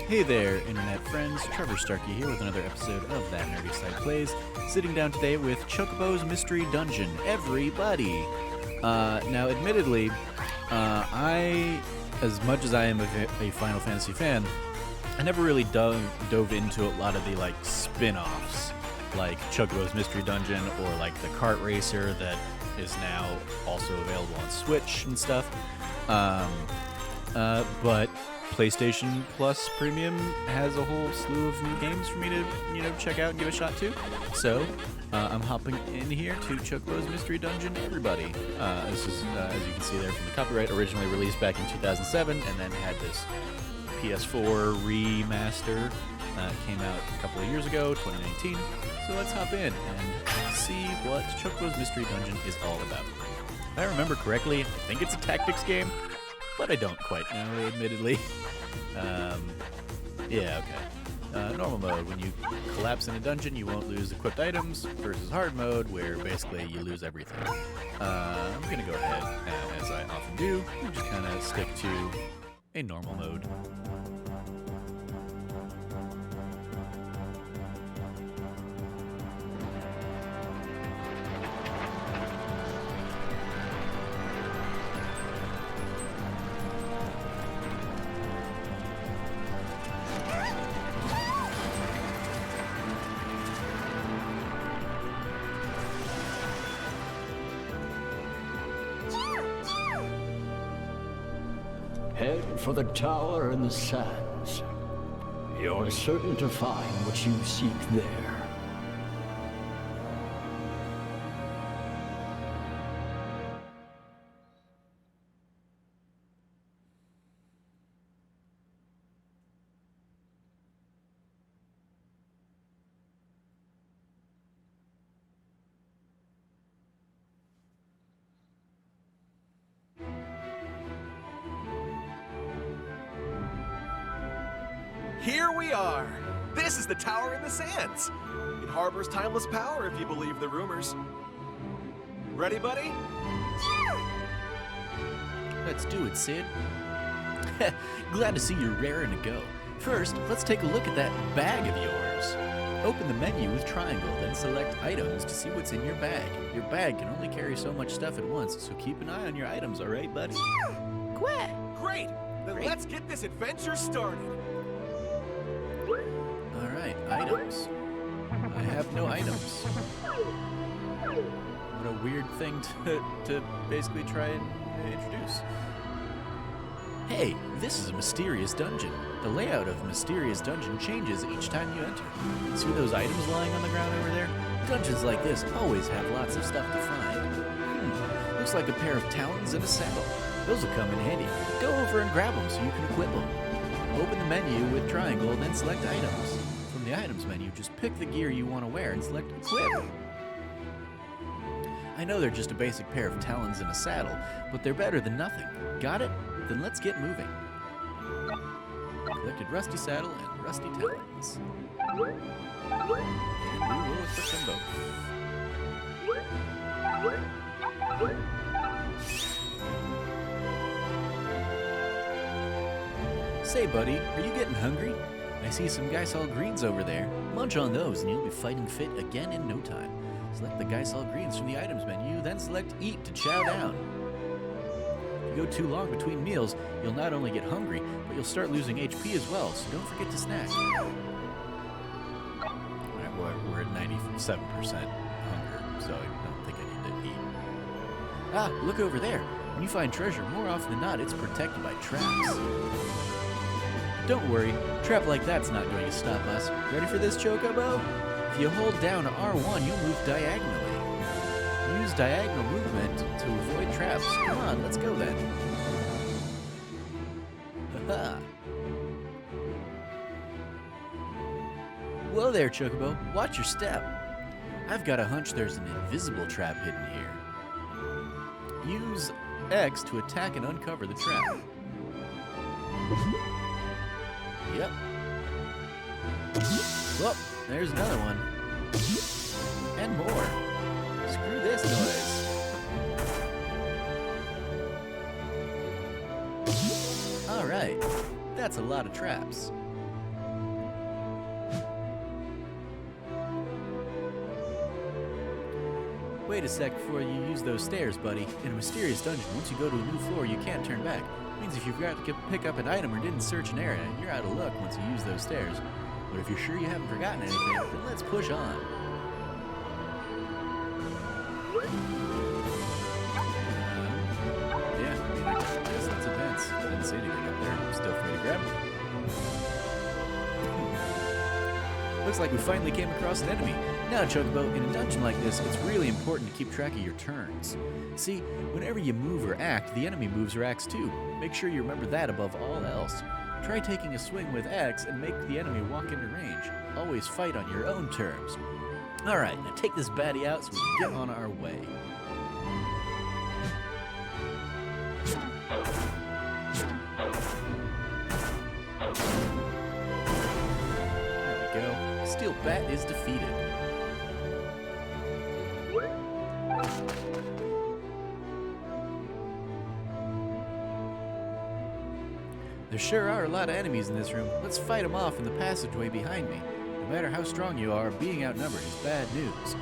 Hey there, internet friends. Trevor Starkey here with another episode of That Nerdy Side Plays. Sitting down today with Chocobo's Mystery Dungeon. Everybody! Now, admittedly, as much as I am a Final Fantasy fan, I never really dove into a lot of the, spin-offs, like Chocobo's Mystery Dungeon or, the kart racer that is now also available on Switch and stuff. But PlayStation Plus Premium has a whole slew of new games for me to, check out and give a shot to. So, I'm hopping in here to Chocobo's Mystery Dungeon, everybody. This is, as you can see there from the copyright, originally released back in 2007, and then had this PS4 remaster. Came out a couple of years ago, 2019. So let's hop in and see what Chocobo's Mystery Dungeon is all about. If I remember correctly, I think it's a tactics game, but I don't quite know, admittedly. Yeah, okay. Normal mode, when you collapse in a dungeon, you won't lose equipped items, versus hard mode, where basically you lose everything. I'm gonna go ahead, as I often do, and just kind of stick to a normal mode. Head for the tower in the sands. You're certain to find what you seek there. Here we are! This is the Tower in the Sands! It harbors timeless power, if you believe the rumors. Ready, buddy? Let's do it, Sid. Glad to see you're raring to go. First, let's take a look at that bag of yours. Open the menu with triangle, then select items to see what's in your bag. Your bag can only carry so much stuff at once, so keep an eye on your items, alright, buddy? Quack! Great! Then let's get this adventure started! Alright, items. I have no items. What a weird thing to basically try and introduce. Hey, this is a mysterious dungeon. The layout of a mysterious dungeon changes each time you enter. See those items lying on the ground over there? Dungeons like this always have lots of stuff to find. Looks like a pair of talons and a saddle. Those will come in handy. Go over and grab them so you can equip them. Open the menu with triangle, then select items. From the items menu, just pick the gear you want to wear and select equip. I know they're just a basic pair of talons and a saddle, but they're better than nothing. Got it? Then let's get moving. Collected rusty saddle and rusty talons. And we will equip them both. Say, buddy, are you getting hungry? I see some Geisal greens over there. Munch on those and you'll be fighting fit again in no time. Select the Geisal greens from the items menu, then select eat to chow down. If you go too long between meals, you'll not only get hungry, but you'll start losing HP as well, so don't forget to snack. Alright, well, we're at 97% hunger, so I don't think I need to eat. Ah, look over there. When you find treasure, more often than not, it's protected by traps. Don't worry, a trap like that's not going to stop us. Ready for this, Chocobo? If you hold down R1, you'll move diagonally. Use diagonal movement to avoid traps. Come on, let's go then. Haha. Whoa there, Chocobo. Watch your step. I've got a hunch there's an invisible trap hidden here. Use X to attack and uncover the trap. Yep. Well, there's another one. And more. Screw this noise. Alright. That's a lot of traps. Wait a sec before you use those stairs, buddy. In a mysterious dungeon, once you go to a new floor, you can't turn back. It means if you forgot to pick up an item or didn't search an area, you're out of luck once you use those stairs. But if you're sure you haven't forgotten anything, then let's push on. Yeah, I mean, I guess let's advance. I didn't see anything up there. Still free to grab. Looks like we finally came across an enemy. Now, Chocobo, in a dungeon like this, it's really important to keep track of your turns. See, whenever you move or act, the enemy moves or acts too. Make sure you remember that above all else. Try taking a swing with X and make the enemy walk into range. Always fight on your own terms. Alright, now take this baddie out so we can get on our way. There we go. Steel Bat is defeated. There sure are a lot of enemies in this room. Let's fight them off in the passageway behind me. No matter how strong you are, being outnumbered is bad news.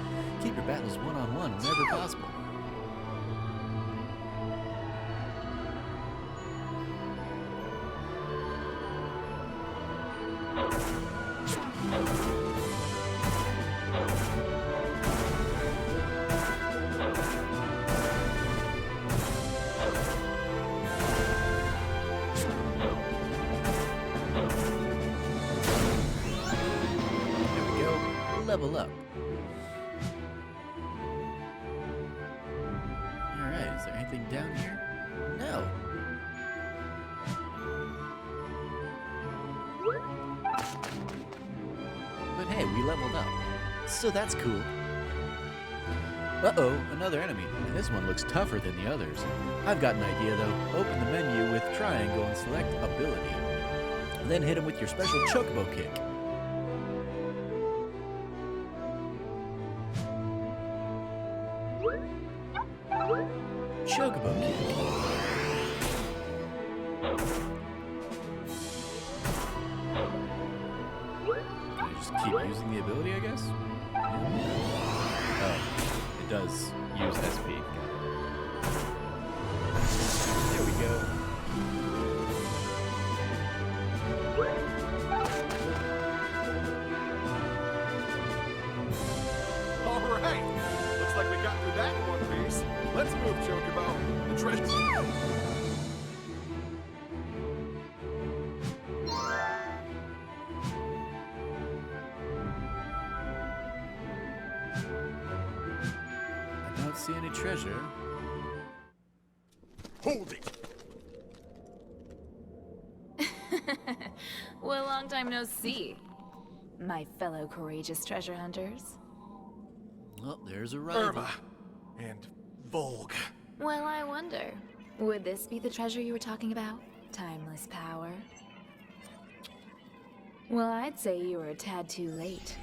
Keep your battles one-on-one whenever possible. Level up. Alright, is there anything down here? No. But hey, we leveled up. So that's cool. Uh-oh, another enemy. And this one looks tougher than the others. I've got an idea though. Open the menu with triangle and select ability. Then hit him with your special Chocobo kick. Chocobo kick. Can I just keep using the ability, I guess? Yeah. Oh, it does use SP. There we go. All right. Looks like we got through that in one piece. Let's move, Chocobo. The treasure. I don't see any treasure. Hold it. Well, long time no see. My fellow courageous treasure hunters. Oh, there's a rival. Irma. And Volg. Well, I wonder, would this be the treasure you were talking about? Timeless power? Well, I'd say you were a tad too late.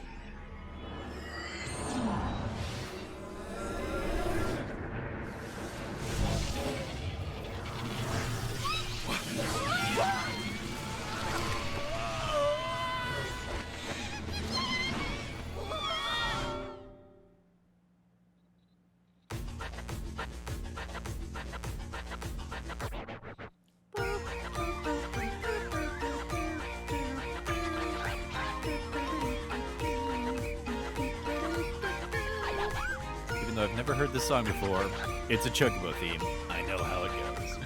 Even though I've never heard this song before, it's a Chocobo theme. I know how it goes.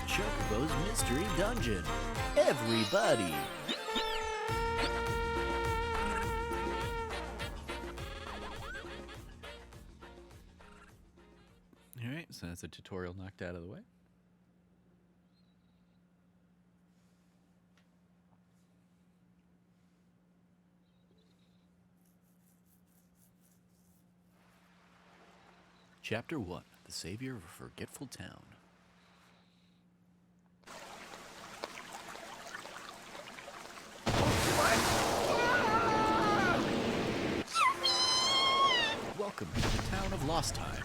Chocobo's Mystery Dungeon. Everybody! Alright, so that's a tutorial knocked out of the way. Chapter 1, The Savior of a Forgetful Town. Welcome to the town of Lost Time.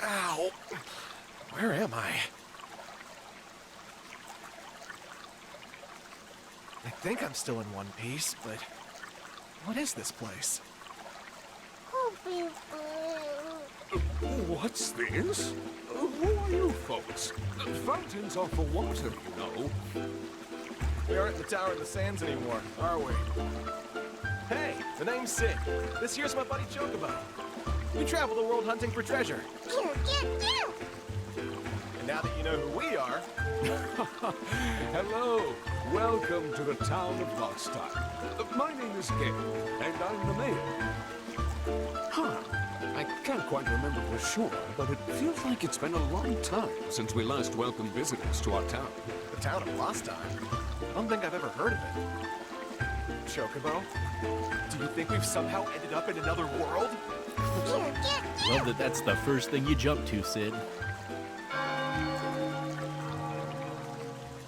Ow. Where am I? I think I'm still in one piece, but what is this place? What's this? Who are you folks? Fountains are for water, you know. We aren't in the Tower in the Sands anymore, are we? Hey, the name's Sid. This here's my buddy Chocobo. We travel the world hunting for treasure. And now that you know who we are, Hello. Welcome to the town of Lost Time. My name is Gale, and I'm the mayor. Huh. I can't quite remember for sure, but it feels like it's been a long time since we last welcomed visitors to our town. the town of Lost Time. I don't think I've ever heard of it. Chocobo, do you think we've somehow ended up in another world? Love that that's the first thing you jump to, Sid.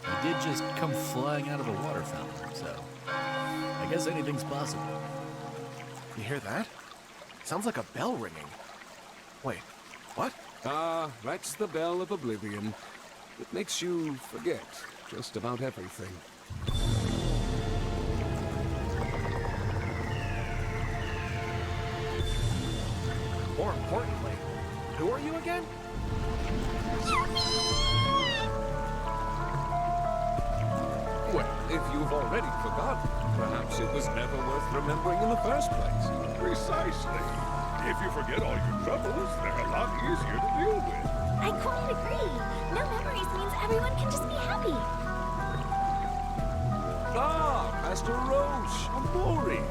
He did just come flying out of the water fountain, so I guess anything's possible. You hear that? Sounds like a bell ringing. Wait, what? Ah, that's the bell of oblivion. It makes you forget just about everything. More importantly, who are you again? Well, if you've already forgotten, perhaps it was never worth remembering in the first place. Precisely. If you forget all your troubles, they're a lot easier to deal with. I quite agree. No memories means everyone can just be happy. Ah, Master Roche, Amori.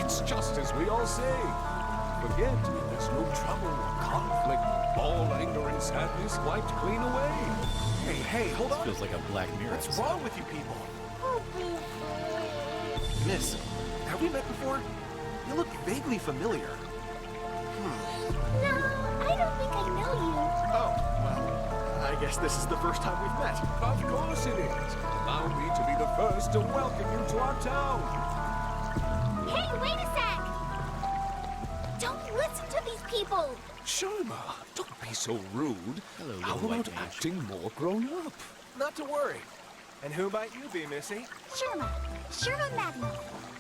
It's just as we all say. Forget, there's no trouble or conflict. All anger and sadness wiped clean away. Hey, hold on. Feels like a Black Mirror What's episode. wrong with you people? Miss, have we met before? You look vaguely familiar. No, I don't think I know you. Oh, well, I guess this is the first time we've met. Of course it is. Allow me to be the first to welcome you to our town. Hey, wait a sec! Don't listen to these people! Sharma, don't be so rude. Hello, How little white about mage. acting more grown up? Not to worry. And who might you be, Missy? Sherma Magna.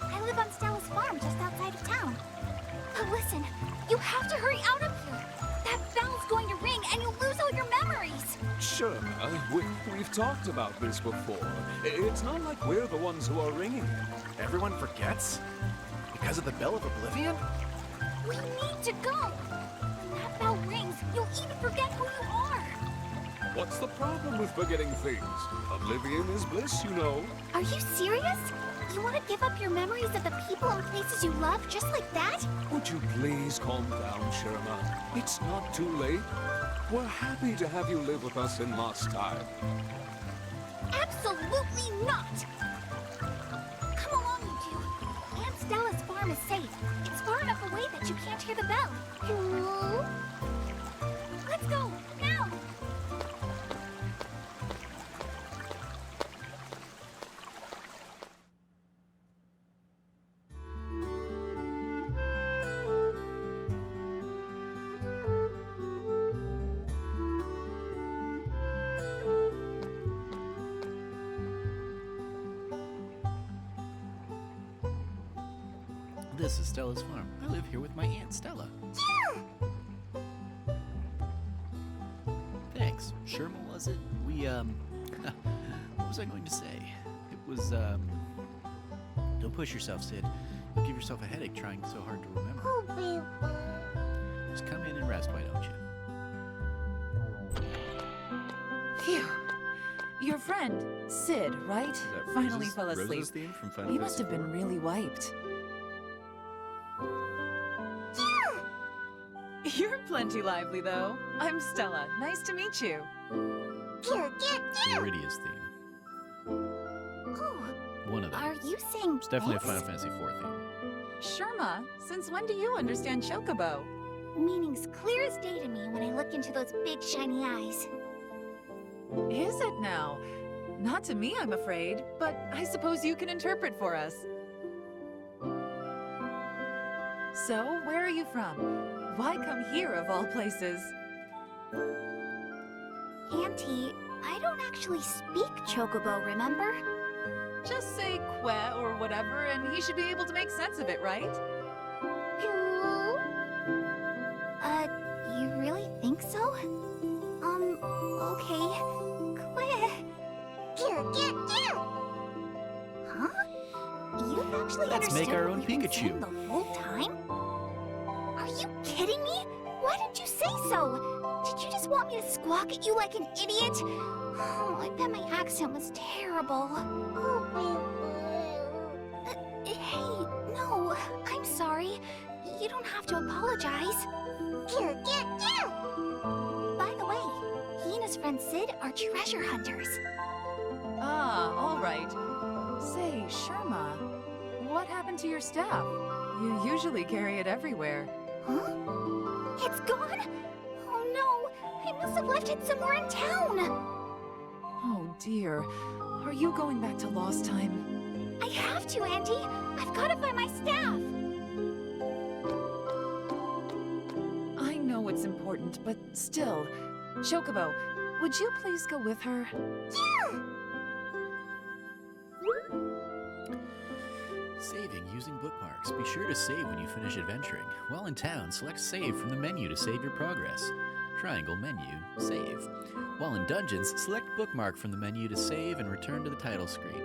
I live on Stella's farm just outside of town. But listen, you have to hurry out of here. That bell's going to ring and you'll lose all your memories. Sharma, we've talked about this before. It's not like we're the ones who are ringing it. Everyone forgets? Because of the Bell of Oblivion? We need to go. When that bell rings, you'll even forget who you are. What's the problem with forgetting things? Oblivion is bliss, you know. Are you serious? You want to give up your memories of the people and places you love just like that? Would you please calm down, Sharma? It's not too late. We're happy to have you live with us in Lost Time. Absolutely not! Come along, you two. Aunt Stella's farm is safe. It's far enough away that you can't hear the bell. Hello? Let's go, now! This is Stella's farm. I live here with my Aunt Stella. Thanks. Sherma, was it? We, what was I going to say? It was, don't push yourself, Sid. You'll give yourself a headache trying so hard to remember. Just come in and rest, why don't you? Phew. Your friend, Sid, right? Is that Finally Rose's- fell asleep. Rose's theme from Final He must have been Fantasy-fan? really wiped. You're plenty lively, though. I'm Stella. Nice to meet you. Iridia's theme. Oh, One of them. are you saying It's definitely a thanks? Final Fantasy IV theme. Sherma, since when do you understand Chocobo? Meaning's clear as day to me when I look into those big shiny eyes. Is it now? Not to me, I'm afraid, but I suppose you can interpret for us. So, where are you from? Why come here of all places? Auntie, I don't actually speak Chocobo, remember? Just say que or whatever, and he should be able to make sense of it, right? You really think so? Okay. Huh? You've actually Let's make understood our what own we've been saying Pikachu. the whole time? Are you kidding me? Why didn't you say so? Did you just want me to squawk at you like an idiot? Oh, I bet my accent was terrible. Hey, no, I'm sorry. You don't have to apologize. By the way, he and his friend Sid are treasure hunters. Ah, all right. Say, Sherma, what happened to your staff? You usually carry it everywhere. Huh? It's gone? Oh no, I must have left it somewhere in town. Oh dear. Are you going back to Lost Time? I have to, Auntie. I've got to find my staff. I know it's important, but still. Chocobo, would you please go with her? Yeah! Saving using bookmarks. Be sure to save when you finish adventuring. While in town, select Save from the menu to save your progress. Triangle menu, save. While in dungeons, select Bookmark from the menu to save and return to the title screen.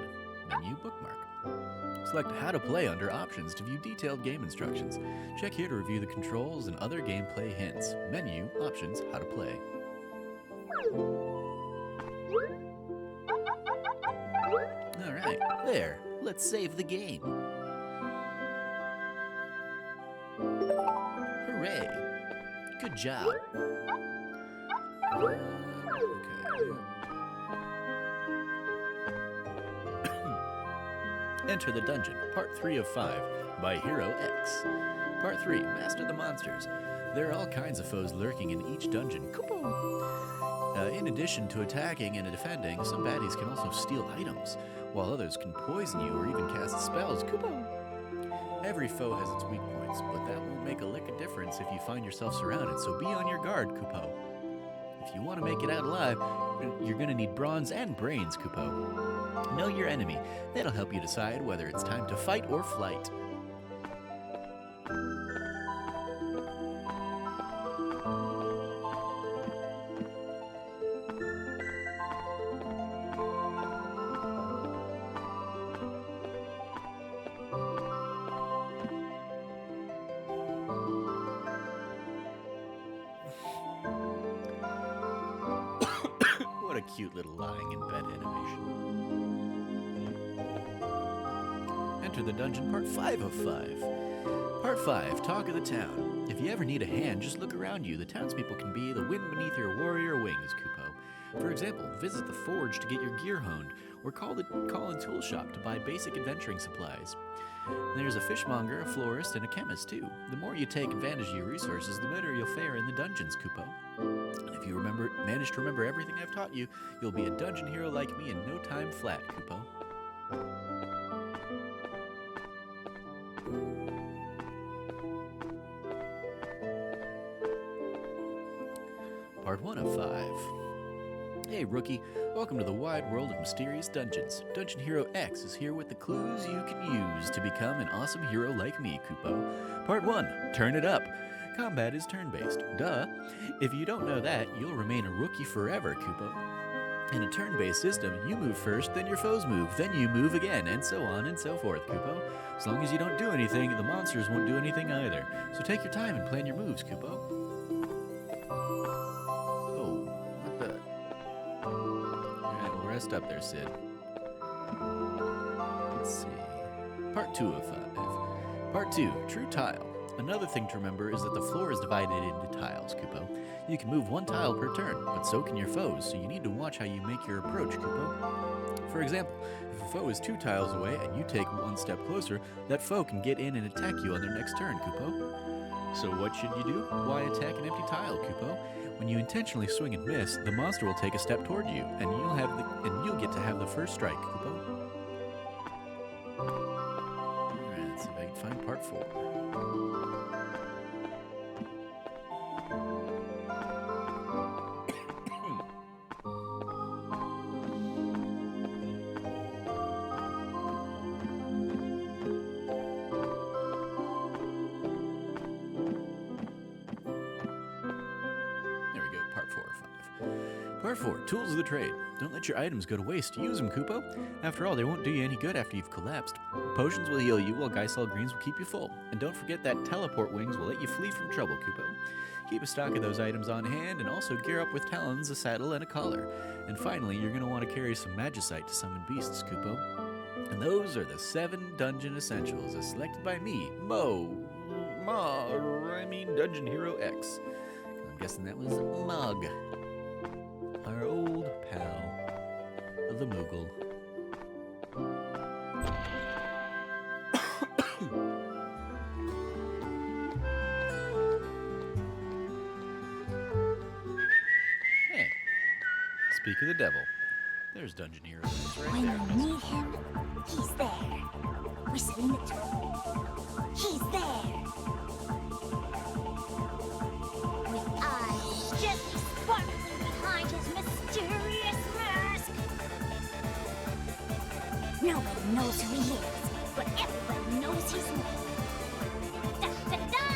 Menu, Bookmark. Select How to Play under Options to view detailed game instructions. Check here to review the controls and other gameplay hints. Menu, Options, How to Play. Alright, there. Let's save the game. Hooray! Good job. Okay. Enter the Dungeon, Part 3 of 5, by Hero X. Part 3, Master the Monsters. There are all kinds of foes lurking in each dungeon. In addition to attacking and defending, some baddies can also steal items, while others can poison you or even cast spells. Every foe has its weak points, but that won't make a lick of difference if you find yourself surrounded, so be on your guard, Kupo. If you want to make it out alive, you're going to need bronze and brains, Kupo. Know your enemy. That'll help you decide whether it's time to fight or flight. What a cute little lying in bed animation. Enter the dungeon, Part 5 of 5. Part 5, Talk of the Town. If you ever need a hand, just look around you. The townspeople can be the wind beneath your warrior wings, Kupo. For example, visit the forge to get your gear honed, or call in tool shop to buy basic adventuring supplies. There's a fishmonger, a florist, and a chemist, too. The more you take advantage of your resources, the better you'll fare in the dungeons, Kupo. And if you manage to remember everything I've taught you, you'll be a dungeon hero like me in no time flat, Kupo. Part 1 of 5. Hey, rookie. Welcome to the wide world of mysterious dungeons. Dungeon Hero X is here with the clues you can use to become an awesome hero like me, Kupo. Part 1. Turn it up. Combat is turn-based. Duh. If you don't know that, you'll remain a rookie forever, Kupo. In a turn-based system, you move first, then your foes move, then you move again, and so on and so forth, Kupo. As long as you don't do anything, the monsters won't do anything either. So take your time and plan your moves, Kupo. Oh, what the... Alright, well, rest up there, Sid. Let's see... Part 2 of 5. Part 2, True Tile. Another thing to remember is that the floor is divided into tiles, Kupo. You can move one tile per turn, but so can your foes, so you need to watch how you make your approach, Kupo. For example, if a foe is 2 tiles away and you take 1 step closer, that foe can get in and attack you on their next turn, Kupo. So what should you do? Why attack an empty tile, Kupo? When you intentionally swing and miss, the monster will take a step toward you, and you'll get to have the first strike, Kupo. Alright, let's see if I can find part 4. Part 4, Tools of the Trade. Don't let your items go to waste. Use them, Kupo. After all, they won't do you any good after you've collapsed. Potions will heal you, while Geisel Greens will keep you full. And don't forget that teleport wings will let you flee from trouble, Kupo. Keep a stock of those items on hand, and also gear up with talons, a saddle, and a collar. And finally, you're going to want to carry some magicite to summon beasts, Kupo. And those are the 7 dungeon essentials, as selected by me, Dungeon Hero X. I'm guessing that was Mug. Our old pal, the Moogle. Hey, speak of the devil. There's Dungeon Hero X right When there. you need him, he's there. Whistling it. He's there. With eyes gently sparkling behind his mysterious mask. Nobody knows who he is, but everybody knows his name. Da-da-da!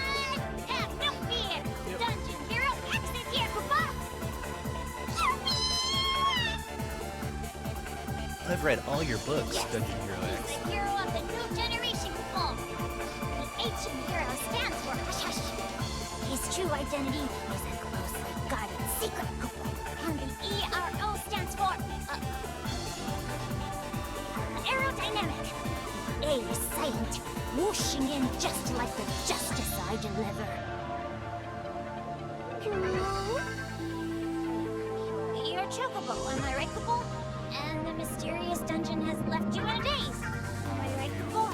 Have no fear! Dungeon Hero X is here, Papa! I've read all your books, Yes, Dungeon Hero X. he's the hero of the new generation, Papa! The ancient hero stands for Hush Hush. His true identity is a closely guarded secret, Papa. And the ERO stands for aerodynamic. A is silent, whooshing in just like the justice I deliver. You're Chocobo, am I right, Kupo? And the mysterious dungeon has left you in a daze. Am I right, Kupo?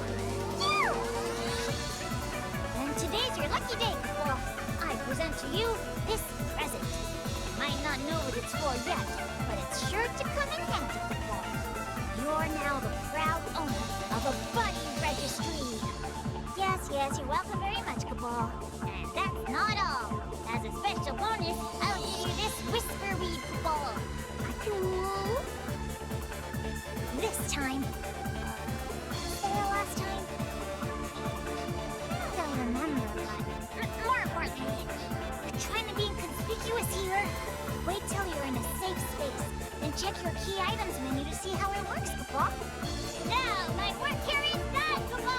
And today's your lucky day, Kupo. I present to you this present. You might not know what it's for yet, but it's sure to come in handy, Kupo. You're now the proud owner of a buddy registry. Yes, you're welcome very much, Kupo. And that's not all. As a special bonus, I'll give you this whisper weed, Kupo. Cool. This time. Was there last time? I don't remember, but more importantly, you're trying to be inconspicuous here. Wait till you're in a safe space, then check your key items menu to see how it works, Kupo. Now, my work here is done, Kupo!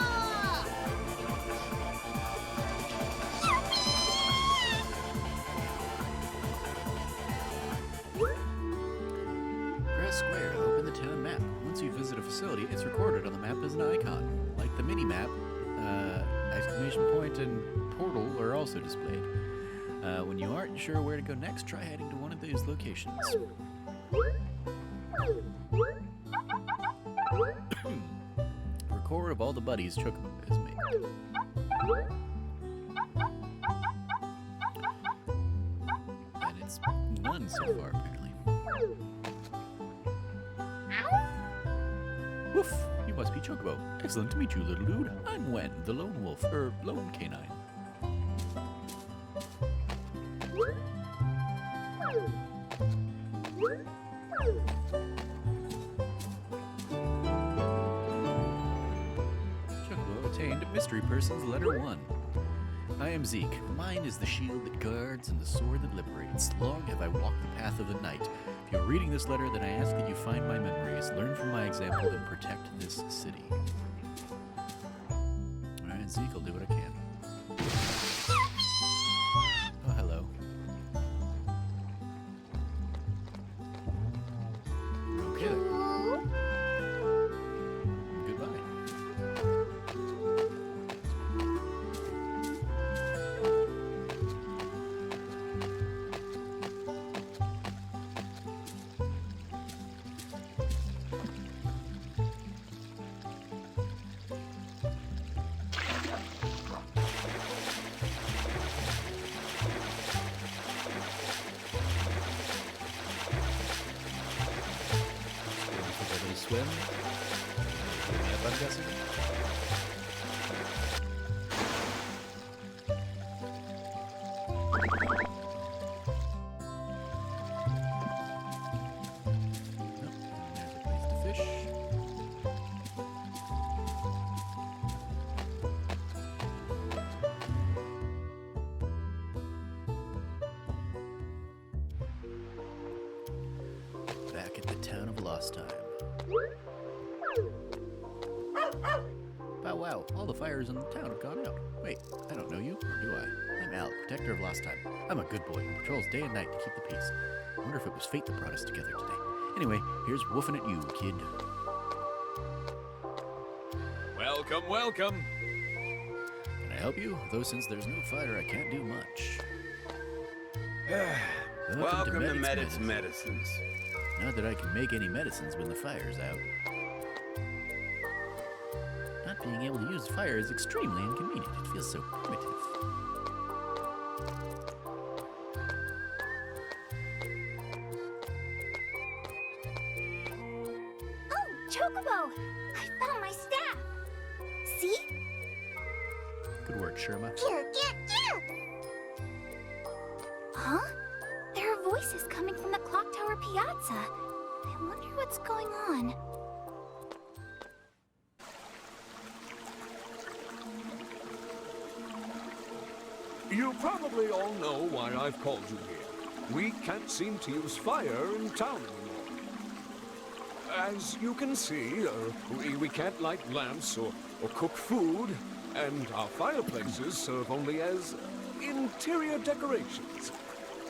Press square to open the town map. Once you visit a facility, it's recorded on the map as an icon. Like the mini-map, exclamation point and portal are also displayed. When you aren't sure where to go next, try heading to one of these locations. Record of all the buddies Chocobo has made. And it's none so far, apparently. Woof! You must be Chocobo. Excellent to meet you, little dude. I'm Wen, the lone wolf, lone canine. Chocobo attained Mystery Person's Letter 1. I am Zeke. Mine is the shield that guards and the sword that liberates. Long have I walked the path of the night. If you're reading this letter, then I ask that you find my memories, learn from my example, and protect this city. Alright, Zeke, I'll do what I can. Oh, hello. Okay then. Goodbye. then. Yep, I'm guessing. There's a place to fish. Back at the town of Lost Time. Wow, wow, all the fires in the town have gone out. Wait, I don't know you, or do I? I'm Al, protector of Lost Time. I'm a good boy who patrols day and night to keep the peace. I wonder if it was fate that brought us together today. Anyway, here's woofing at you, kid. Welcome, welcome. Can I help you? Though since there's no fire, I can't do much. Welcome to Medic's Medicines. Not that I can make any medicines when the fire's out. Not being able to use fire is extremely inconvenient. It feels so primitive. Oh, Chocobo! I found my staff! See? Good work, Sherma. Here! Huh? There are voices coming from the clock tower piazza. I wonder what's going on. You probably all know why I've called you here. We can't seem to use fire in town anymore. As you can see, we can't light lamps or cook food, and our fireplaces serve only as interior decorations.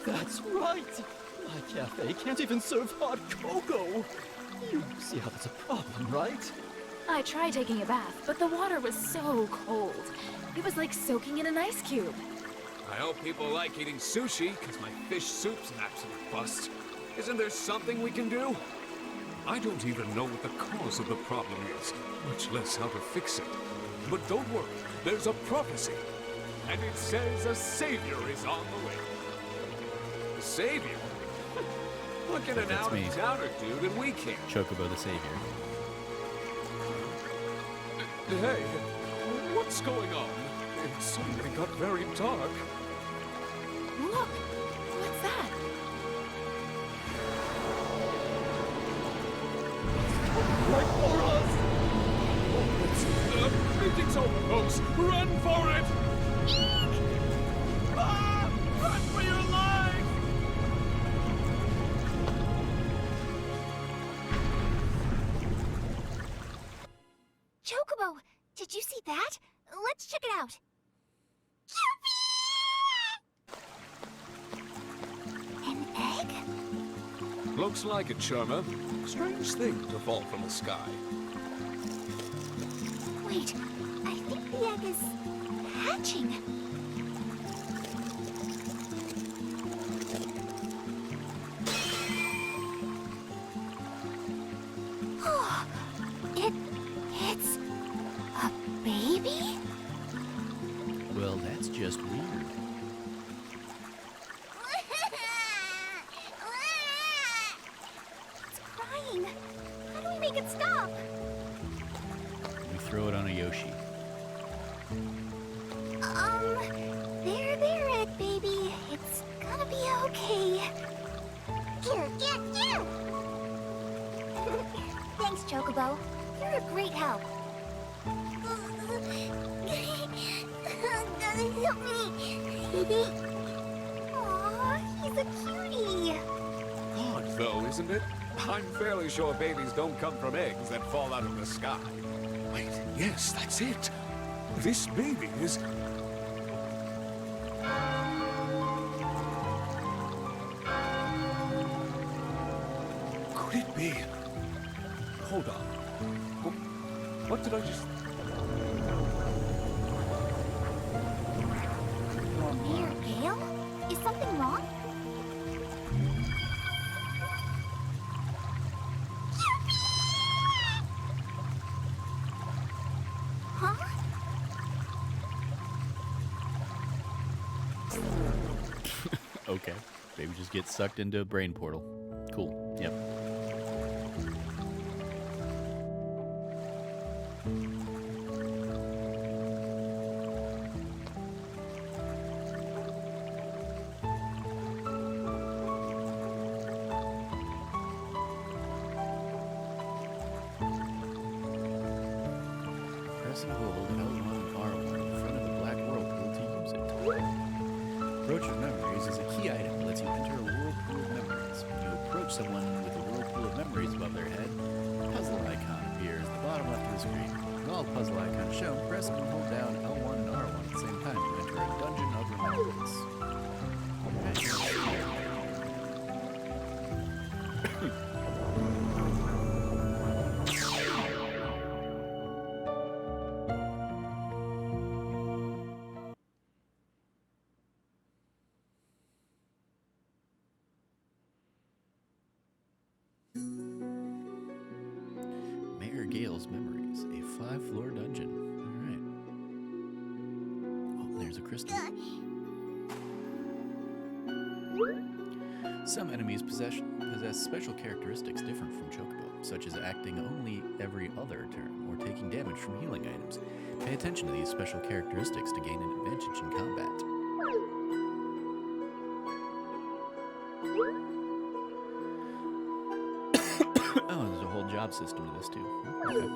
That's right! My cafe can't even serve hot cocoa! You see how that's a problem, right? I tried taking a bath, but the water was so cold. It was like soaking in an ice cube. I hope people like eating sushi, because my fish soup's an absolute bust. Isn't there something we can do? I don't even know what the cause of the problem is, much less how to fix it. But don't worry, there's a prophecy, and it says a savior is on the way. A savior? Look at an That's me. out-of-towner dude, and we can't. Chocobo the Savior. Hey, what's going on? It suddenly got very dark. Look! What's that? Right for us! Meeting's over, folks. Run for it! Ah! Run for your life! Chocobo, did you see that? Let's check it out. An egg? Looks like it, Sherma. Strange thing to fall from the sky. Wait, I think the egg is hatching. Oh, it's a baby? Well, that's just weird. It's crying. How do we make it stop? We throw it on a Yoshi. There, egg baby. It's gonna be okay. Here, get! Thanks, Chocobo. You're a great help. Help me. Aw, he's a cutie. Odd, though, isn't it? I'm fairly sure babies don't come from eggs that fall out of the sky. Wait, yes, that's it. This baby is... Could it be? Hold on. What did I just... Mayor Gale? Is something wrong? Huh? Okay. Baby just gets sucked into a brain portal. Cool. Yep. and hold L1 and R1 in front of the black whirlpool to use it. Approach of Memories is a key item that lets you enter a whirlpool of memories. When you approach someone with a whirlpool of memories above their head, a puzzle icon appears at the bottom left of the screen. With all the puzzle icons shown, press and hold down L1 and R1 at the same time to enter a dungeon of remembrance. Mayor Gale's Memories, a 5-floor dungeon. Alright. Oh, there's a crystal. Some enemies possess special characteristics different from Chocobo, such as acting only every other turn, or taking damage from healing items. Pay attention to these special characteristics to gain an advantage in combat. Oh, there's a whole job system to this too. Okay.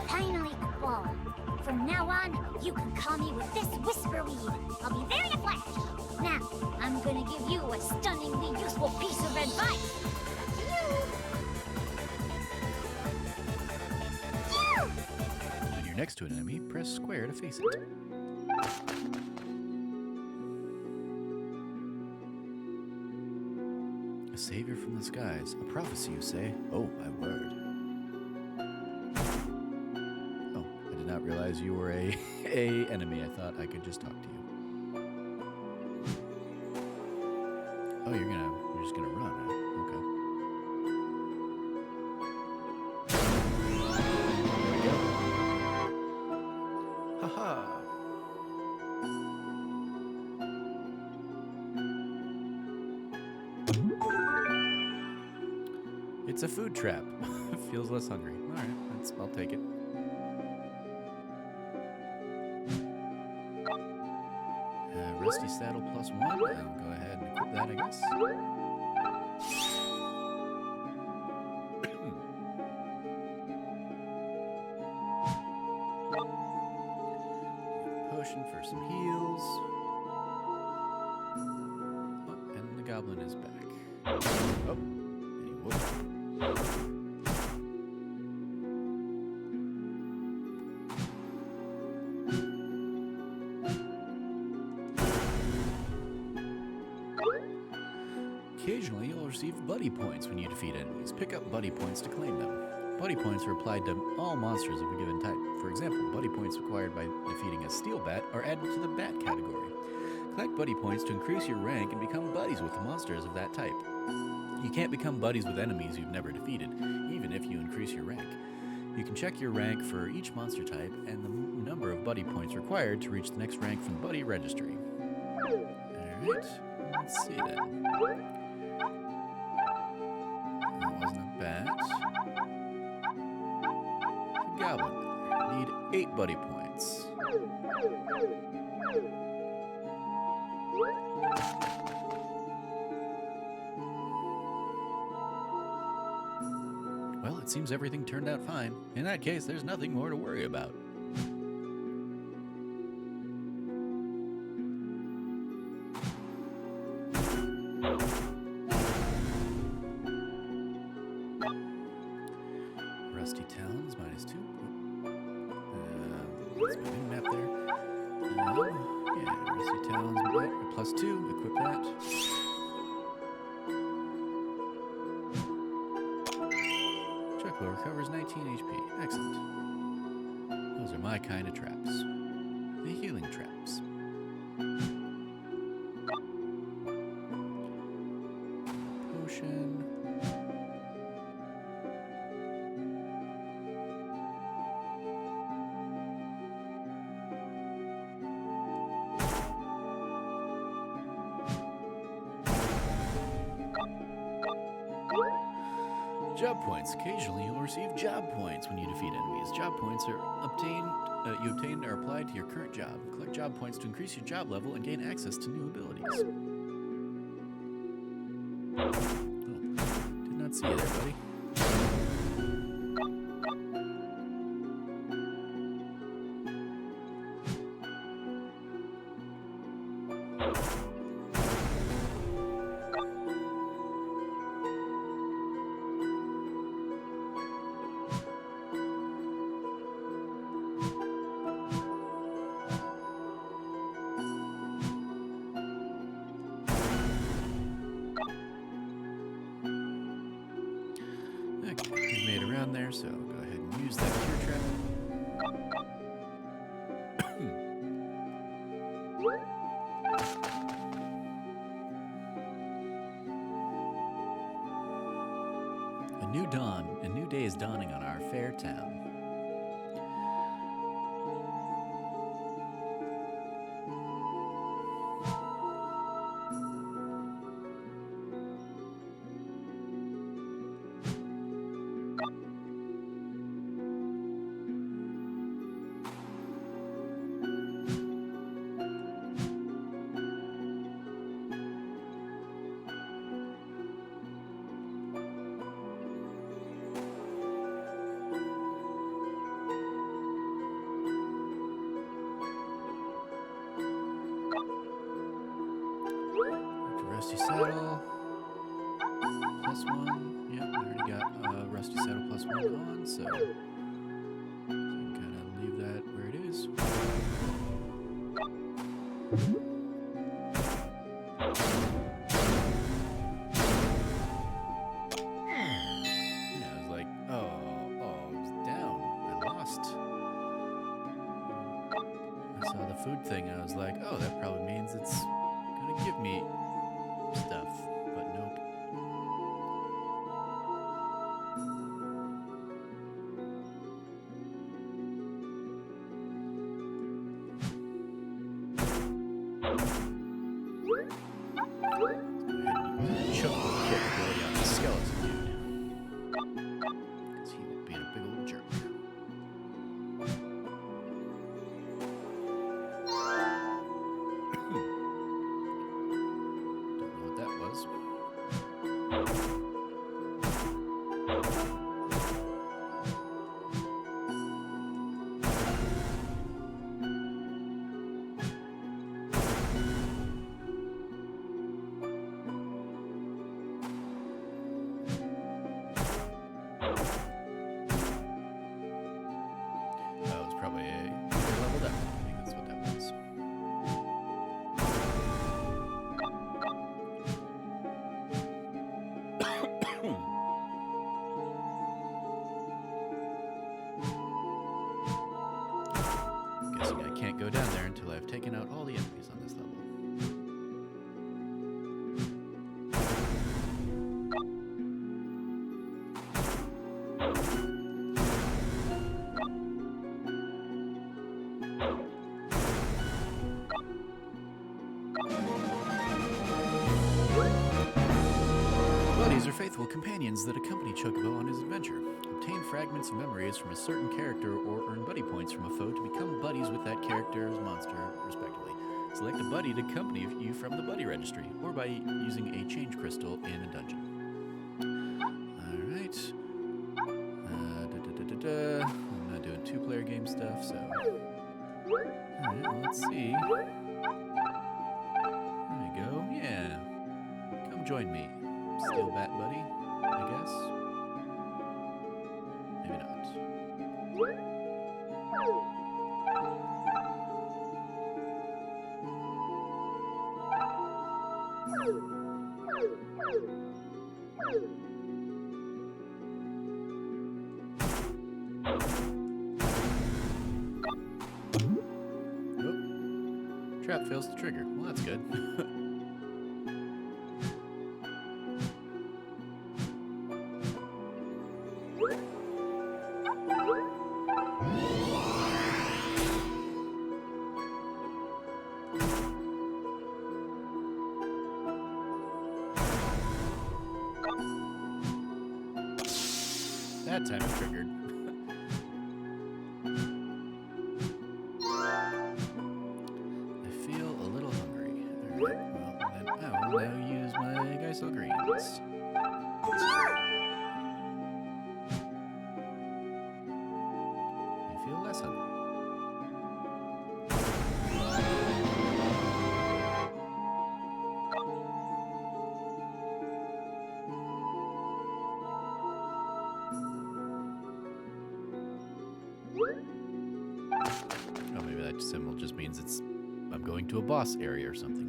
Finally, Chocobo. From now on, you can call me with this whisper weed. I'll be there in a flash. Now, I'm gonna give you a stunningly useful piece of advice. When you're next to an enemy, press square to face it. A savior from the skies. A prophecy, you say? Oh, my word. Oh, I did not realize you were a enemy. I thought I could just talk to you. Oh, you're just gonna run, huh? Okay. There we go. Haha. It's a food trap. Feels less hungry. All right, I'll take it. Rusty saddle +1. I'll go ahead and equip that, I guess. Potion for some heals. Oh, and the goblin is back. Oh, and he woke up. Occasionally, you'll receive buddy points when you defeat enemies. Pick up buddy points to claim them. Buddy points are applied to all monsters of a given type. For example, buddy points acquired by defeating a steel bat are added to the bat category. Collect buddy points to increase your rank and become buddies with the monsters of that type. You can't become buddies with enemies you've never defeated, even if you increase your rank. You can check your rank for each monster type and the number of buddy points required to reach the next rank from the buddy registry. Alright, let's see then. That wasn't a bat. Goblin. Need 8 buddy points. Well, it seems everything turned out fine. In that case, there's nothing more to worry about. Rusty Talons, -2. Let's put a map there. Yeah, Rusty Talons, +2. Equip that. Chocobo recovers 19 HP. Excellent. Those are my kind of traps. The healing traps. Potion. Job points. Occasionally, you'll receive job points when you defeat enemies. Job points are you obtain or apply to your current job. Collect job points to increase your job level and gain access to new abilities. Oh, did not see you there, buddy. Okay, we've made it around there, so go ahead and use that cure trap. A new dawn, a new day is dawning on our fair town. Rusty saddle plus 1. Yep, I already got rusty saddle plus 1 on, so I can kind of leave that where it is. Yeah, I was like, oh, it's down. I lost. I saw the food thing, and I was like, oh, that probably means it's gonna give me stuff, but nope. Chocobo capability on the skeleton dude, because he will be a big old jerk. I can't go down there until I've taken out all the enemies on this level. Buddies are faithful companions that accompany Chocobo on his adventure. Obtain fragments of memories from a certain character or earn buddy points from a foe to become buddies with that character's monster, respectively. Select a buddy to accompany you from the buddy registry, or by using a change crystal in a dungeon. Alright. I'm not doing two-player game stuff, so... Alright, well, let's see. There we go, yeah. Come join me, Steel Bat Buddy, I guess. Maybe not. Oh. Trap fails to trigger. Well, that's good. that time it triggered. I feel a little hungry. Alright, well then I will now use my Geisel greens. I feel less hungry. Oh, maybe that symbol just means I'm going to a boss area or something.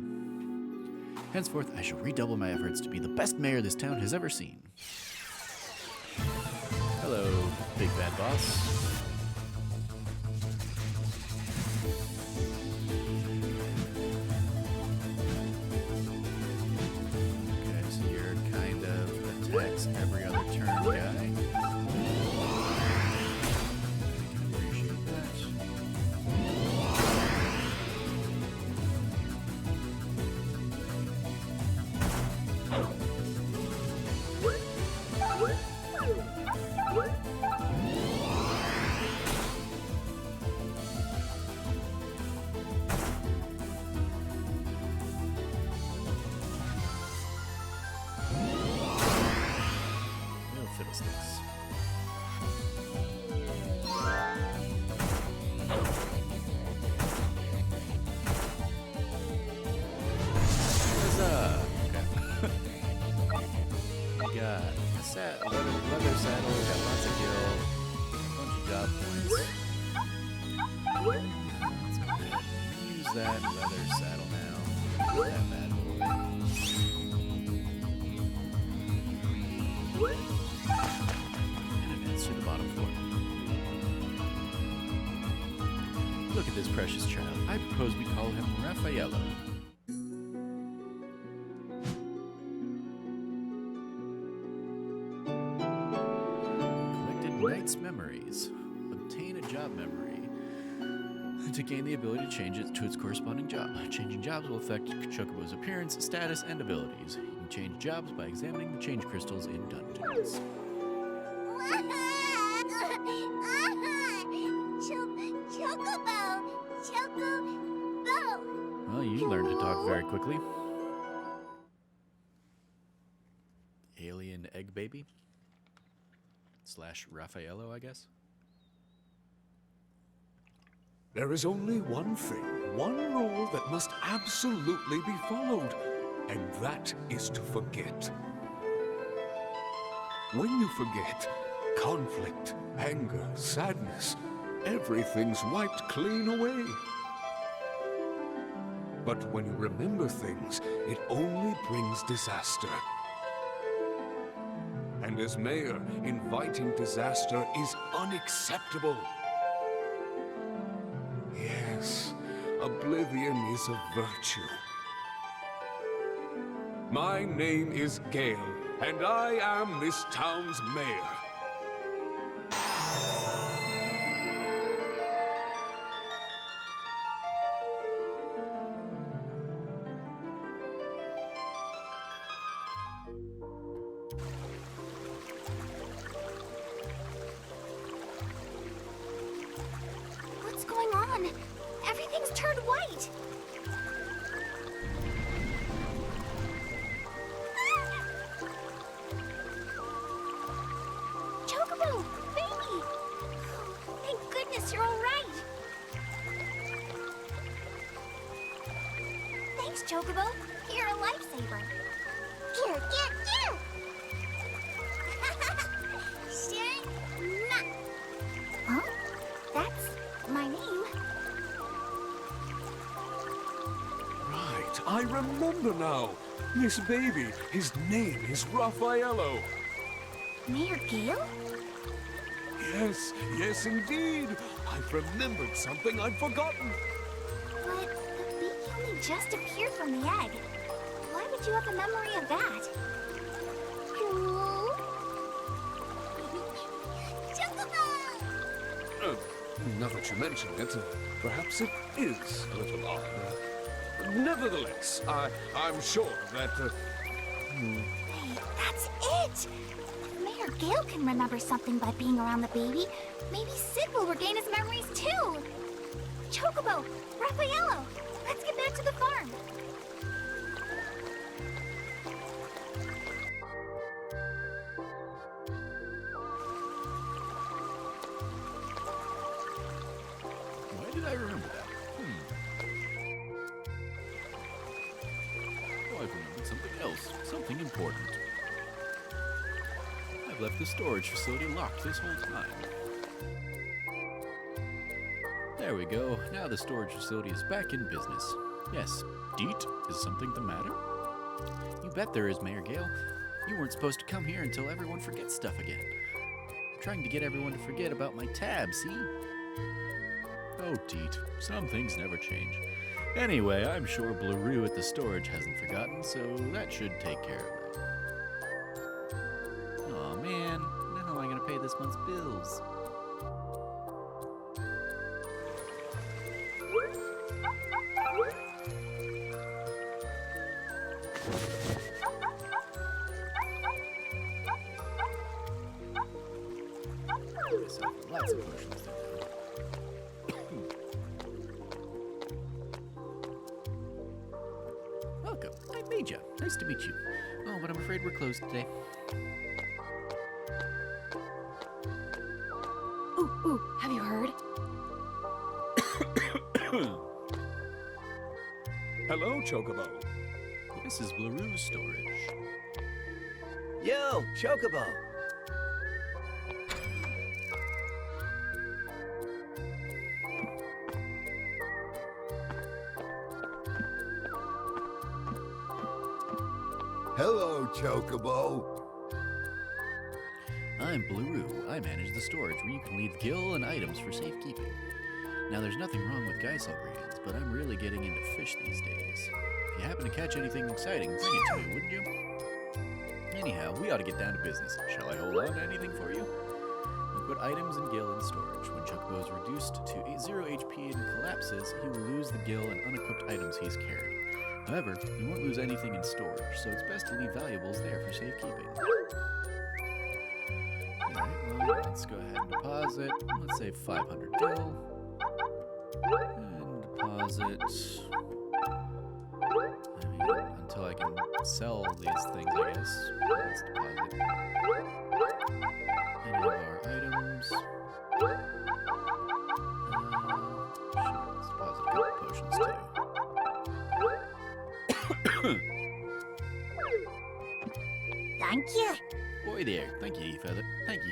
Henceforth, I shall redouble my efforts to be the best mayor this town has ever seen. Hello, big bad boss. Okay, so you're kind of attacks every other turn guy. Appreciate that. No fiddlesticks. Huzzah! Okay. We got a leather saddle, we got lots of gil, a bunch of job points. Let's go ahead and use that leather saddle now. Put that bad boy. And advance to the bottom floor. Look at this precious child. I propose we call him Raffaello. Collected Knight's memories. Obtain a job memory to gain the ability to change it to its corresponding job. Changing jobs will affect Chocobo's appearance, status, and abilities. You can change jobs by examining the change crystals in dungeons. Chocobo! Chocobo! Well, you learned to talk very quickly. Alien egg baby? / Raffaello, I guess? There is only one thing, one rule that must absolutely be followed, and that is to forget. When you forget, conflict, anger, sadness, everything's wiped clean away. But when you remember things, it only brings disaster. And as mayor, inviting disaster is unacceptable. Yes, oblivion is a virtue. My name is Gale, and I am this town's mayor. What's going on? Everything's turned white. Chocobo! Baby! Thank goodness you're all right. Thanks, Chocobo. You're a lifesaver. Get! Huh? That's my name. Right, I remember now. This baby, his name is Raffaello. Mayor Gale? Yes indeed. I've remembered something I'd forgotten. But the baby only just appeared from the egg. Why would you have a memory of that? Hello? Chocobo! Now that you mention it, perhaps it is a little odd. Nevertheless, I'm sure that Wait, that's it! If Mayor Gale can remember something by being around the baby, maybe Sid will regain his memories too! Chocobo! Raffaello! Let's get back to the farm! Why did I remember that? Oh, I've remembered something else. Something important. I've left the storage facility locked this whole time. There we go. Now the storage facility is back in business. Yes, Deet, is something the matter? You bet there is, Mayor Gale. You weren't supposed to come here until everyone forgets stuff again. I'm trying to get everyone to forget about my tab, see? Oh, Deet, some things never change. Anyway, I'm sure Blue at the storage hasn't forgotten, so that should take care of it. Aw, man. Now how am I gonna pay this month's bills? Lots of potions there. Welcome. I'm Major. Nice to meet you. Oh, but I'm afraid we're closed today. Ooh, have you heard? Hello, Chocobo. This is Blue's storage. Yo, Chocobo! Hello, Chocobo. I'm Blue. I manage the storage where you can leave gil and items for safekeeping. Now, there's nothing wrong with Geisel grains, but I'm really getting into fish these days. If you happen to catch anything exciting, bring it to me, wouldn't you? Anyhow, we ought to get down to business. Shall I hold on to anything for you? You put items and gil in storage. When Chocobo is reduced to 0 HP and collapses, he will lose the gil and unequipped items he's carrying. However, you won't lose anything in storage, so it's best to leave valuables there for safekeeping. Alright, well, let's go ahead and deposit. Let's say 500 gil. And deposit. Until I can sell these things, I guess. Let's deposit any of our items. Sure, let's deposit a couple potions too. Thank you. Boy there, thank you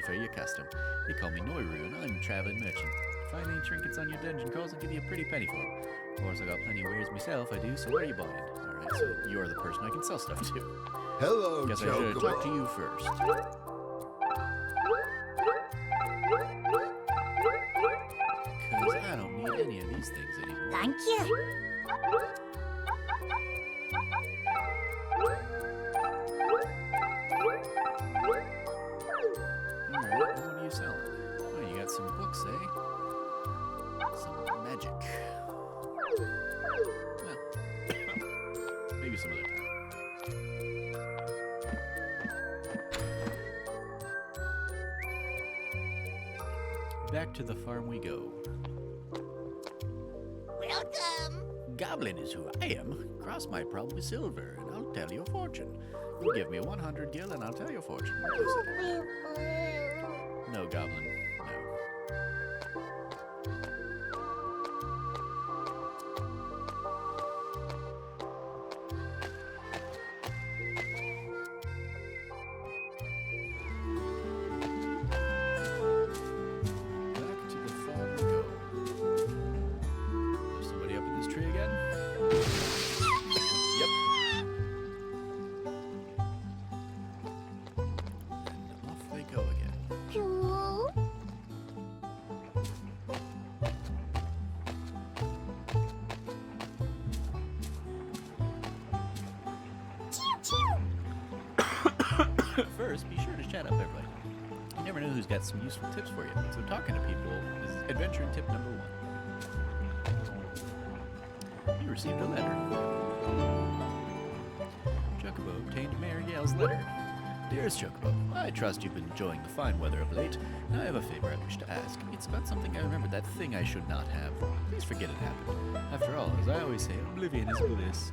for your custom. They call me Noiru, and I'm a traveling merchant. Find any trinkets on your dungeon crawls, I'll give you a pretty penny for them. Of course, I got plenty of wares myself, I do, so what are you buying? Alright, so you're the person I can sell stuff to. Hello, Guess I should have talked to Chocobo. you first. Because I don't need any of these things anymore. Thank you. Alright, what are you selling? Oh, you got some books, eh? Some magic. Well, maybe some other time. Back to the farm we go. Welcome. Goblin is who I am. Cross my problem with silver, and I'll tell your fortune. You give me 100 gil, and I'll tell your fortune. What do you say? No, Goblin. No. Back to the farm we go. There's somebody up in this tree again? Yep. And off they go again. Cool. Choo choo. First, be sure to chat up everybody. You never know who's got some useful tips for you, so talking to people is adventuring tip number 1. You received a letter. Chocobo obtained read Marielle's letter. Dearest Chocobo, I trust you've been enjoying the fine weather of late. Now I have a favor I wish to ask. It's about something I remembered, that thing I should not have. Please forget it happened. After all, as I always say, oblivion is bliss.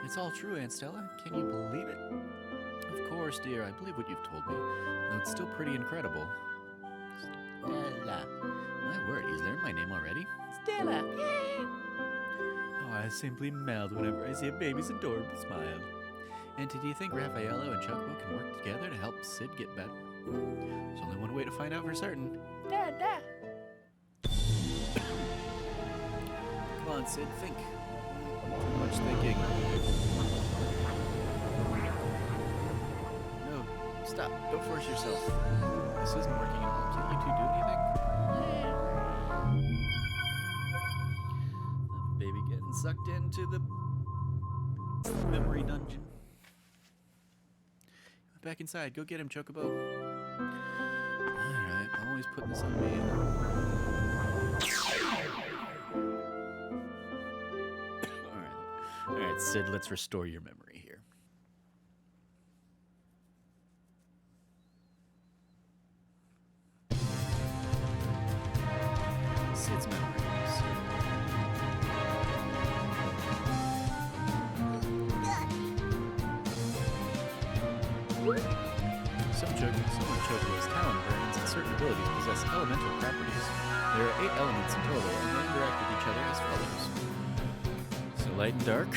It's all true, Aunt Stella. Can you believe it? Of course, dear, I believe what you've told me, though it's still pretty incredible. Stella. My word, he's learned my name already. Stella. Oh, I simply melt whenever I see a baby's adorable smile. And do you think Raffaello and Chocobo can work together to help Sid get better? There's only one way to find out for certain. Dada. Come on, Sid, think. Too much thinking. No, stop. Don't force yourself. This isn't working at all. Can't you two do anything? The baby getting sucked into the memory dungeon. Back inside. Go get him, Chocobo. Alright, I'm always putting this on me. Alright, Sid, let's restore your memory here. Sid's memories. Some of Chocobo's talent burns and certain abilities possess elemental properties. There are 8 elements in total, and they interact with each other as follows. So light and dark,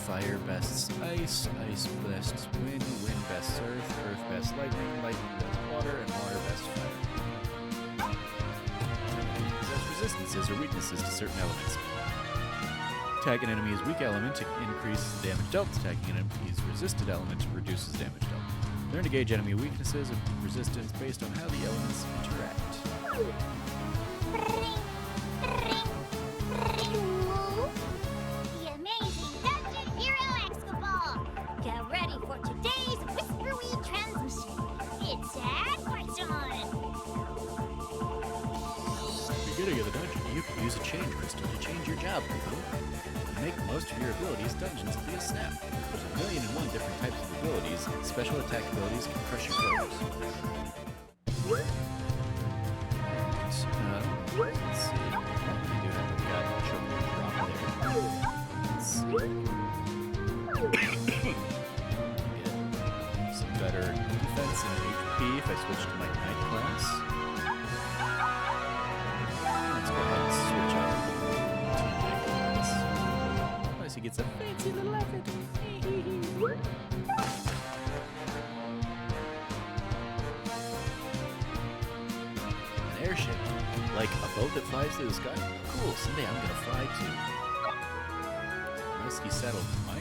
fire bests ice, ice bests wind, wind bests earth bests lightning, lightning bests water, and water bests fire. Possess resistances or weaknesses to certain elements. Attack an enemy's weak element increases the damage dealt. Attacking an enemy's resisted element reduces damage dealt. Learn to gauge enemy weaknesses and resistance based on how the elements interact. The amazing Dungeon Hero Excalibur! Get ready for today's whispery transmission. It's advice time! If you're getting in the dungeon, you can use a change crystal to change your job, people. To make most of your abilities, dungeons will be a snap. There's 1,000,001 different types of abilities. Special attack abilities can crush your foes. Let's see. We do have a god Chocobo drop there. Let's see. Get some better defense and HP if I switch to my knight class. Let's go ahead and switch out to knight class. Otherwise he gets a fancy little outfit. An airship. Like a boat that flies through the sky? Cool, someday I'm gonna fly too. Risky settled -1.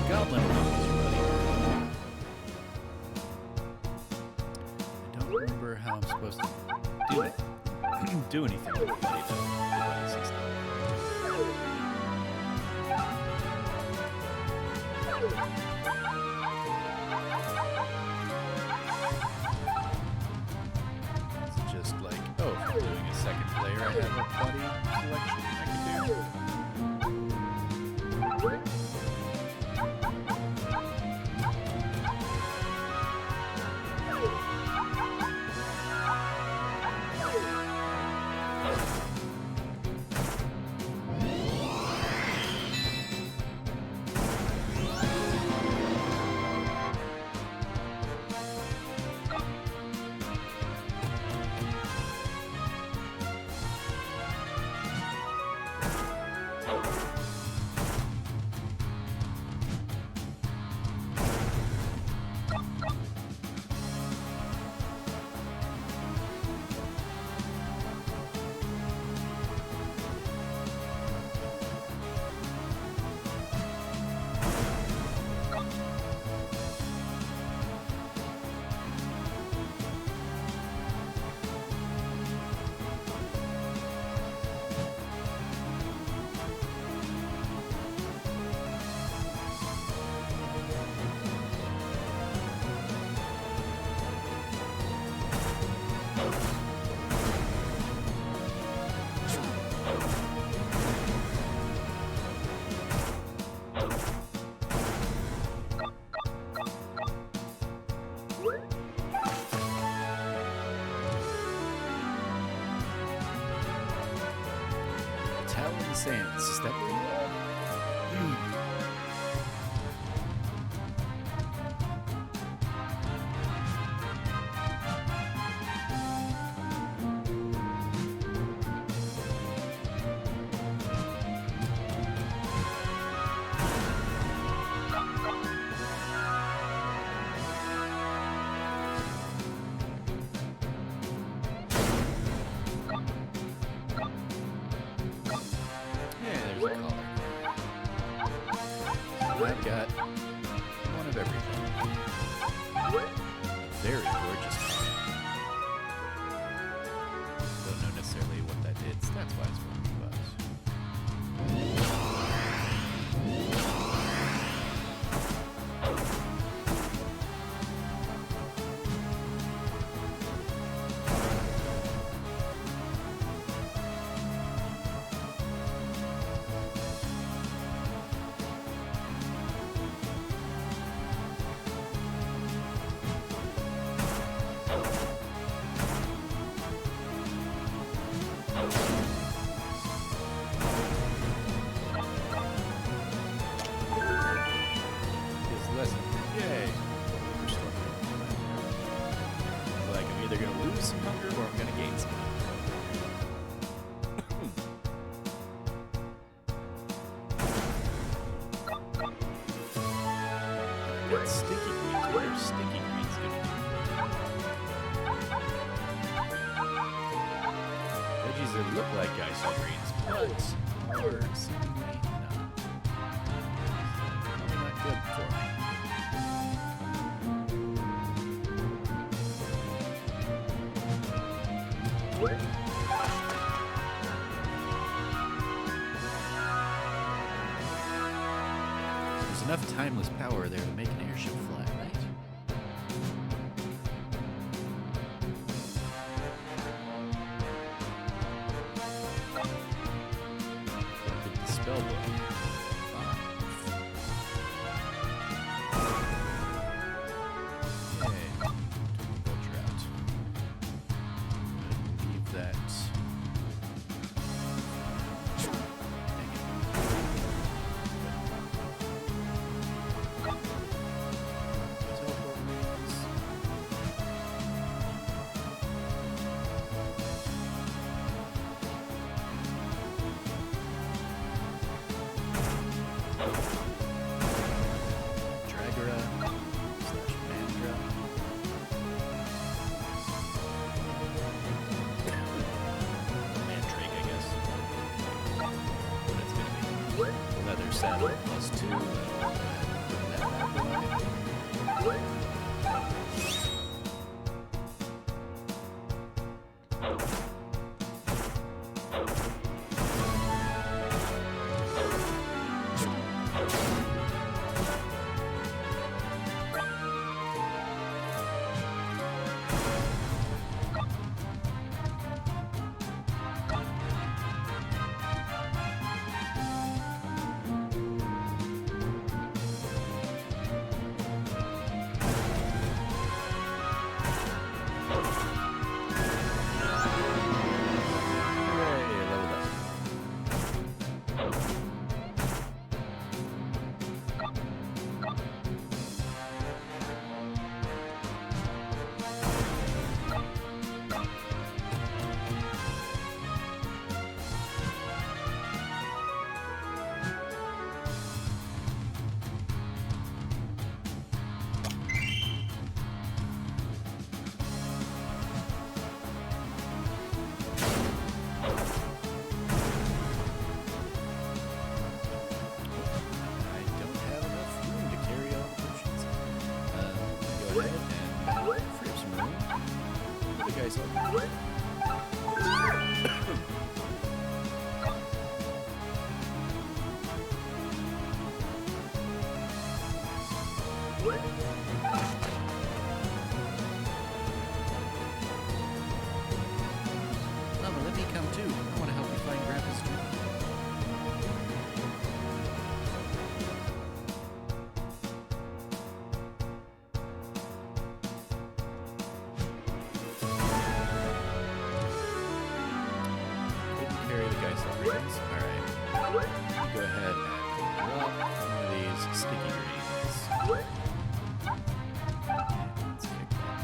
Goblin belongs, buddy. I don't remember how I'm supposed to do it. Do anything with your buddy, though. Your buddy says that. It's just like, oh, if I'm doing a second player, I have a buddy selection I can do. Talon Sands, is that where you are? I've got one of everything. Very gorgeous color. Don't know necessarily what that did. Stats-wise, for me, but some hunger or I'm gonna gain some hunger. Got sticky greens. What are sticky greens gonna do? Veggies that look like icy greens, but are seemingly not. Probably not good for me. There's enough timeless power there to make an airship fly, right? Collected the spell book. Okay. Vulture out. Leave that. Saddle +2. Mama, let me come too. I want to help you find Grandpa's dream. Couldn't carry the Geist upgrades. Alright. Go ahead and drop one of these sticky greens. Let's kick that.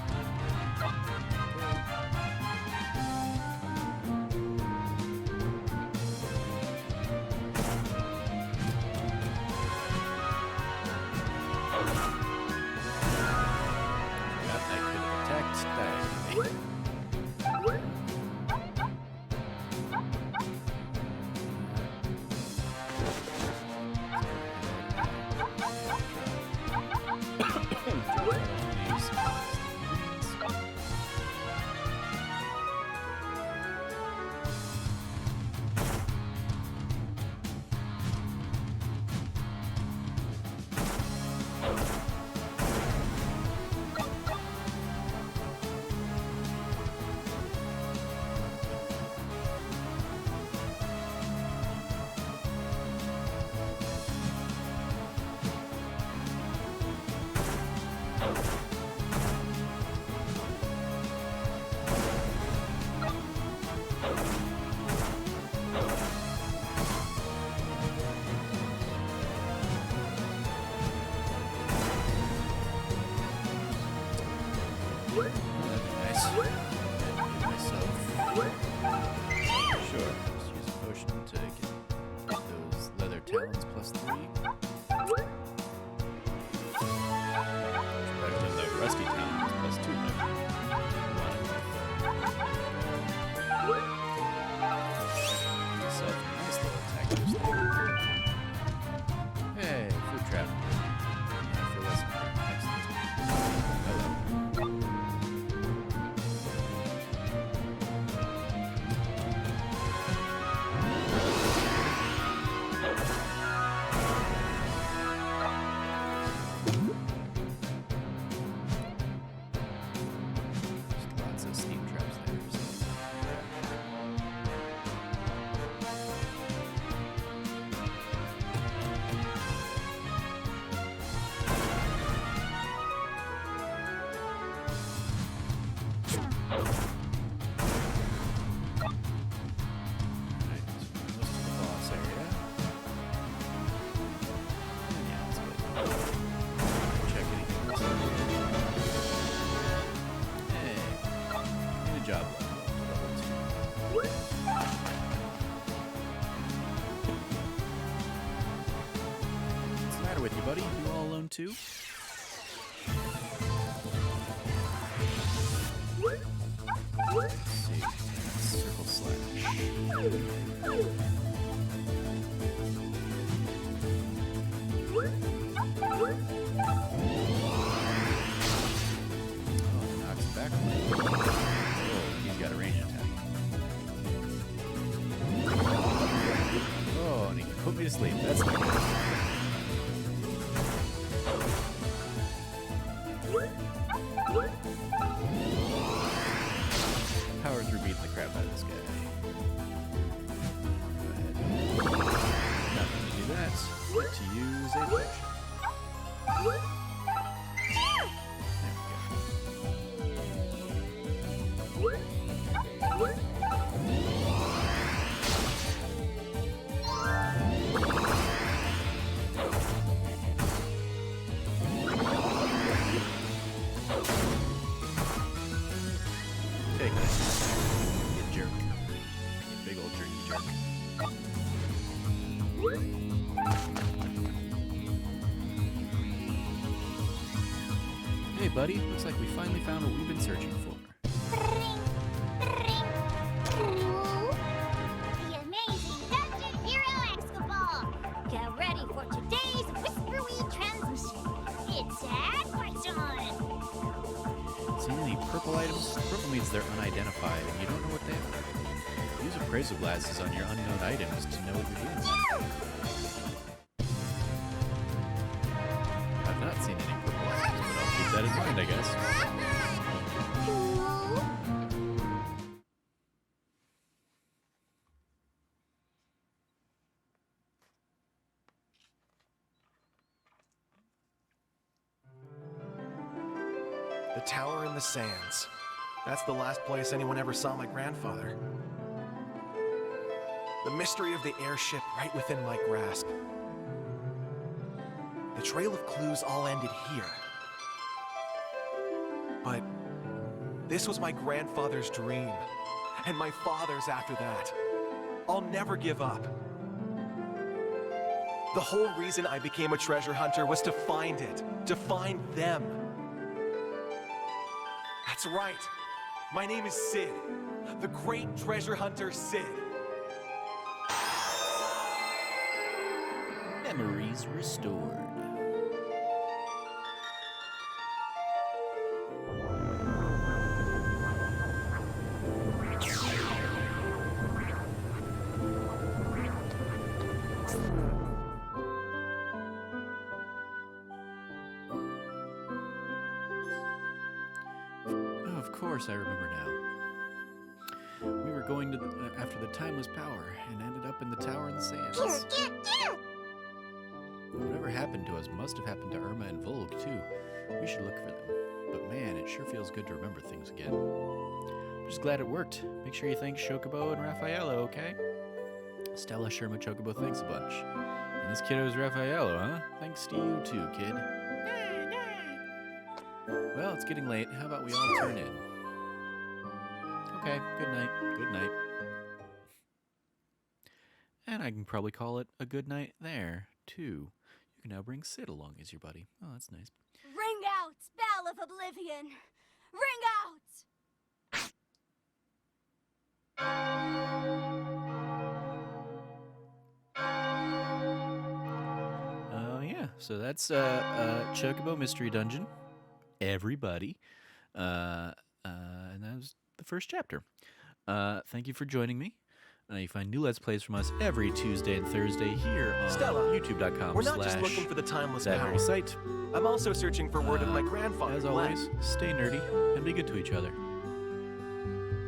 Forgot I could have attacked diagonally. That'd be nice. Give myself. Sure. Just use a potion to get those leather talons +3. Better than the rusty talons +2 though. Myself a nice little attack boost there. Hey, food trap. I feel less hungry. Excellent. Hello. Just lots of steam traps there. Alright, so we're close to the boss area. And yeah, that's good. Check anything else over here. Hey, need a job level 2. What's the matter with you, buddy? You all alone too? Let's see. Circle slash. me to sleep. That's power through beating the crap out of this guy. Go ahead. Not going to do that, but to use a potion. Take this. You jerk. You big old jerky jerk. Hey, buddy. Looks like we finally found what we've been searching for. The amazing Dungeon Hero Excaball! Get ready for today's Whisperweed transmission. It's advice time! Seen any purple items? Purple means they're unidentified and you don't know what they are. Use appraisal glasses on your unknown items to know what you're doing. I've not seen any purple items, but I'll keep that in mind, I guess. The tower in the sands. That's the last place anyone ever saw my grandfather. The mystery of the airship right within my grasp. The trail of clues all ended here. But this was my grandfather's dream, and my father's after that. I'll never give up. The whole reason I became a treasure hunter was to find it, to find them. That's right. My name is Sid, the great treasure hunter Sid. Memories restored. Oh, of course, I remember now. We were going to after the timeless power and ended up in the tower in the sands. Whatever happened to us must have happened to Irma and Volg, too. We should look for them. But man, it sure feels good to remember things again. I'm just glad it worked. Make sure you thank Chocobo and Raffaello, okay? Stella, Sherma, Chocobo, thanks a bunch. And this kiddo's Raffaello, huh? Thanks to you too, kid. Well, it's getting late. How about we all turn in? Okay, good night. Good night. And I can probably call it a good night there, too. You can now bring Sid along as your buddy. Oh, that's nice. Ring out, spell of oblivion! Ring out! Oh, yeah. So that's Chocobo Mystery Dungeon. Everybody. And that was the first chapter. Thank you for joining me. You find new Let's Plays from us every Tuesday and Thursday here on Stella, youtube.com/. We're not just looking for the timeless that power. very site. I'm also searching for word of my grandfather. As Glenn. always, stay nerdy and be good to each other.